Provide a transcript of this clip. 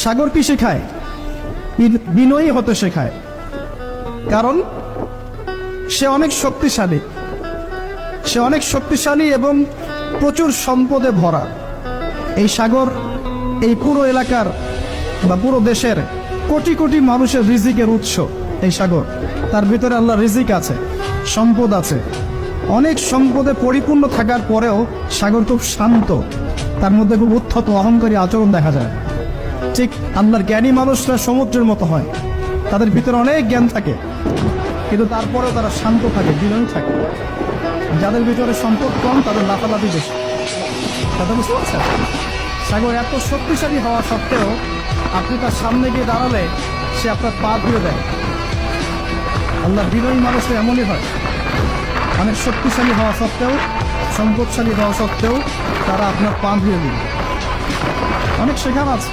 সাগর কি শেখায়? বিনয়ী হতে শেখায়। কারণ সে অনেক শক্তিশালী এবং প্রচুর সম্পদে ভরা। এই সাগর এই পুরো এলাকার বা পুরো দেশের কোটি কোটি মানুষের রিজিকের উৎস। এই সাগর, তার ভিতরে আল্লাহ রিজিক আছে, সম্পদ আছে। অনেক সম্পদে পরিপূর্ণ থাকার পরেও সাগর খুব শান্ত, তার মধ্যে খুব উদ্ধত অহংকারী আচরণ দেখা যায়। ঠিক আল্লাহর জ্ঞানী মানুষরা সমুদ্রের মতো হয়, তাদের ভিতরে অনেক জ্ঞান থাকে, কিন্তু তারপরেও তারা শান্ত থাকে, বিনয়ী থাকে। যাদের ভিতরে সম্পদ কম তাদের লাফালাফি বেশি। কথা বুঝতে পারছেন? সাগর এত শক্তিশালী হওয়া সত্ত্বেও আপনি তার সামনে গিয়ে দাঁড়ালে সে আপনার পা ধুয়ে দেয়। আল্লাহ বিনয়ী মানুষরা এমনই হয়, অনেক শক্তিশালী হওয়া সত্ত্বেও, সম্পদশালী হওয়া সত্ত্বেও তারা আপনার পা ধুয়ে দিবে। অনেক শেখার আছে।